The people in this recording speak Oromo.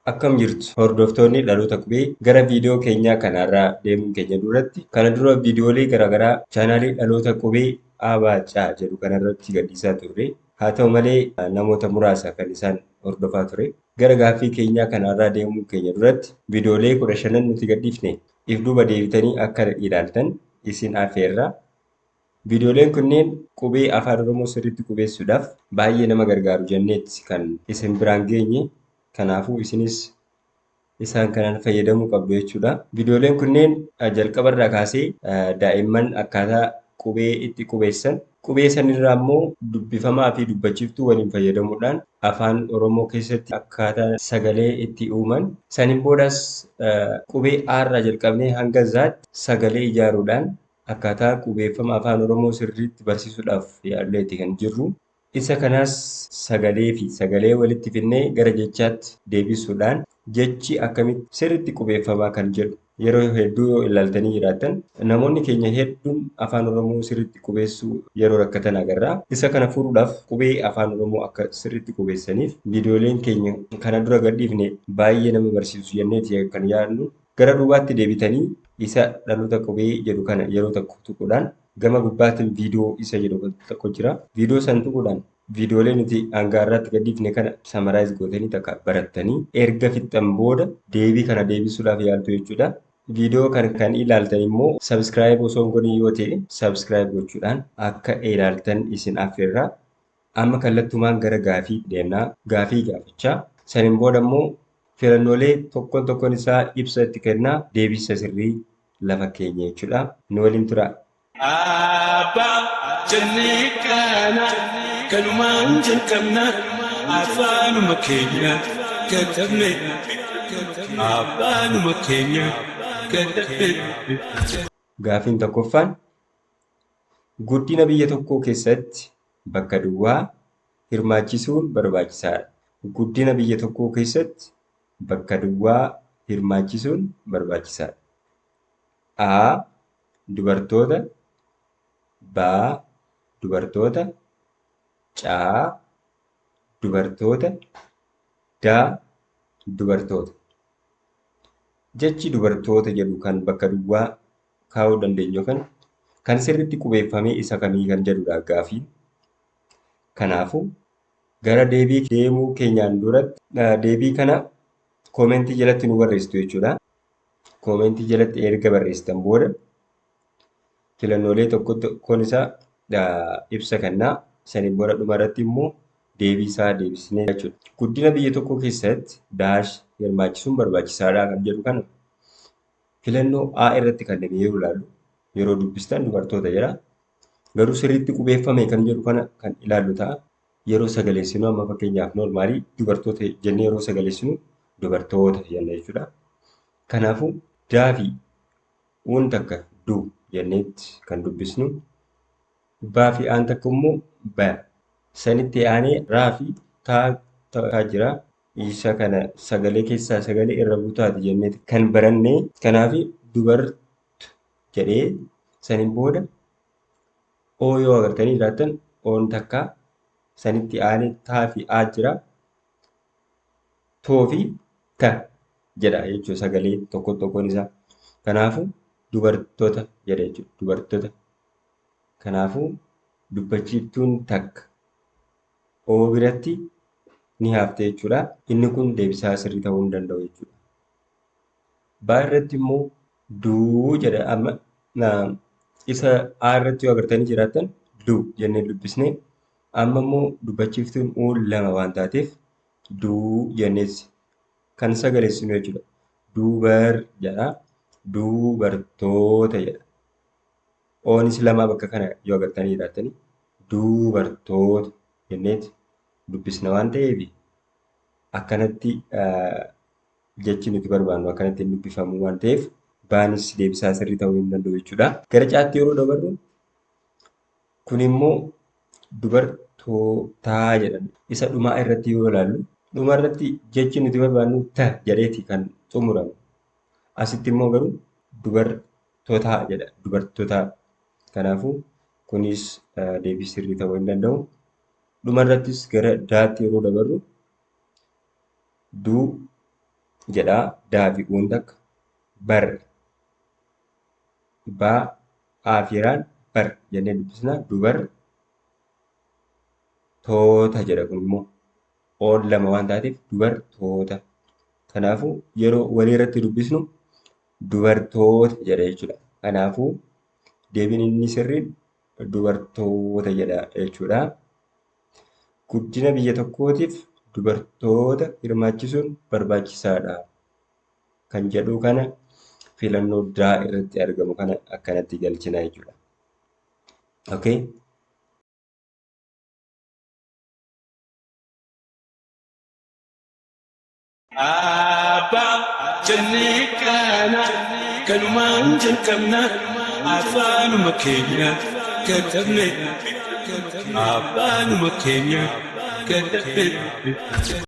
Akkam jirtu hordoftoonni dhaloota qubee gara viidiyoo keenyaa kanarraa deemuun keenya duratti kana dura viidiyoolee garaagaraa chaanaalii dhaloota qubee Abaacaa jedhu kanarratti gadhiisaa turre. Haa ta'u malee namoota muraasa kan isaan hordofaa ture. Gara gaaffii keenyaa kanarraa deemuun keenya duratti viidiyoolee 15 nuti gadhiifne if duuba deebitanii akka ilaaltan isin affeerra. Viidiyooleen kunneen qubee afaan Oromoo sirriitti qubeessuudhaaf baay'ee nama gargaaru jenneetti kan isin biraan geenye. Kanaafuu isinis isaan kanaan fayyadamuu qabdu jechuudha. Viidiyooleen kunneen jalqabarraa kaasee daa'imman akkaataa qubee itti qubeessan, qubee sanirraa immoo dubbifamaa fi dubbachiiftuu waliin fayyadamuudhaan afaan Oromoo keessatti akkaataa sagalee itti uuman. Saniin boodas qubee A jalqabnee hanga Z'tti sagalee ijaaruudhaan akkaataa qubeeffama afaan Oromoo sirriitti barsiisuudhaaf yaalleetti kan jirru. Isa kanaas sagalee walitti fidnee gara jechaatti deebisuudhaan jechi akkamitti sirriitti qubeeffamaa kan jedhu yeroo hedduu yoo ilaaltanii jiraattan namoonni keenya hedduun afaan Oromoo sirriitti qubeessuu yeroo rakkatan agarra. Isa kana furuudhaaf qubee afaan Oromoo akka sirriitti qubeessaniif viidiyooleen keenya kana dura gadhiifne baay'ee nama barsiisu jenneeti kan yaadnu. Gara duubaatti deebitanii isa dhaloota qubee jedhu kana yeroo tokko tuquudhaan gama gubbaatiin viidiyoo isa jedhu tokko jira. Viidiyoo san tuquudhaan viidiyoolee nuti hanga irratti gadhiifne kana samaraayiz gootanii takka barattanii erga fixxan booda deebii kana deebisuudhaaf yaaltu jechuudha. Viidiyoo kana kan ilaaltan immoo sabskiraayib osoo hin godhin yoo ta'e sabskiraayib gochuudhaan akka ilaaltan isin affeerra. Amma kallattumaan gara gaafii deemnaa. Gaafii gaafachaa. Saniin booda immoo filannoolee tokkoon isaa ibsa itti kennaa deebisa sirrii lafa keenya jechuudha. Nu waliin tura. Abbaa jennee kana kanumaan jalqabna afaanuma keenya katabne abbaanuma keenya katabne. Gaafiin tokkoffaan guddina biyya tokkoo keessatti bakka duwwaa hirmaachisuun barbaachisaadha. Guddina biyya tokkoo keessatti bakka duwwaa hirmaachisuun barbaachisaadha. A. Dubartoota. B. Dubartoota. C. Dubartoota. D. Dubartoota. Jechi dubartoota jedhu kan bakka duwwaa kaa'uu dandeenyu kan sirriitti qubeeffamee isa kamii kan jedhudha gaafiin. Kanaafuu gara deebii deemuu keenyaan duratti deebii kana koomentii jalatti nu barreessitu jechuudha. Koomentii jalatti erga barreessitan booda filannoolee tokkoon isaa ibsa kennaa. Saniin booda dhumarratti immoo deebii isaa deebisnee jechuudha. Guddina biyya tokkoo keessatti daash hirmaachisuun barbaachisaadha kan jedhu kana filannoo A irratti kan yeroo ilaallu yeroo dubbistan dubartoota jedha. Garuu sirriitti qubeeffame kan jedhu kana kan ilaallu ta'a. Yeroo sagaleessinu amma fakkeenyaaf noormaalii dubartoota jennee yeroo sagaleessinu dubartoota jenna jechuudha. Kanaafuu daa fi uun takka du jenneetti kan dubbisnu. Baa fi aan takka immoo ba. Sanitti aanee raa fi taa ta'aa jira. Isa kana sagalee keessaa sagalee irra butaati jenneetti kan barannee. Kanaaf dubartu jedhee saniin booda oo yoo agartanii jiraattan oon takka sanitti aanee taa fi aa jira. Too fi ta jedha jechuudha sagalee tokkoon isaa. Kanaafuu dubartoota jedha jechuudha. Dubartoota. Kanaafuu dubbachiiftuun takka oo biratti ni hafte jechuudha. Inni kun deebisaa sirrii ta'uu hin danda'u jechuudha. Baa irratti immoo duu jedha. Amma isa A irratti yoo agartanii jiraattan du jennee dubbisnee. Amma immoo dubbachiiftuun uun lama waan taateef duu jennees kan sagaleessinu jechuudha. Duubar jedha. Dubartoota jedha. Oonis lama bakka kana yoo agartanii jiraattanii dubartoota jenneeti dubbisna waan ta'eef akkanatti jechi nuti barbaannu akkanatti hin dubbifamu waan ta'eef baanis deebisaa sirrii ta'uu hin danda'u jechuudha. Gara caatti yeroo dabarru kun immoo dubartootaa jedhama. Isa dhumaa irratti yoo ilaallu dhuma irratti jechi nuti barbaannu ta jedheeti kan xumuramu. Asitti immoo garuu dubartootaa jedha. Dubartootaa. Kanaafuu kunis deebii sirrii ta'uu hin danda'u. Dhuma irrattis gara daatti yeroo dabarru jedhaa daafi uun takka bar baa aafiraan bar jennee dubbisna dubar toota jedha kun immoo oon lama waan taateef dubar toota. Kanaafuu yeroo walii irratti dubbisnu dubartoota jedha jechuudha. Kanaafuu deebiin inni sirriin dubartoota jedha jechuudha. Guddina biyya tokkootiif dubartoota hirmaachisuun barbaachisaadha kan jedhu kana filannoo daa irratti argamu kana akkanatti galchina jechuudha. Okay. Abbaa jennee kana kanumaan jalqabna afaanuma keenya katabne abbaanuma keenya katabne.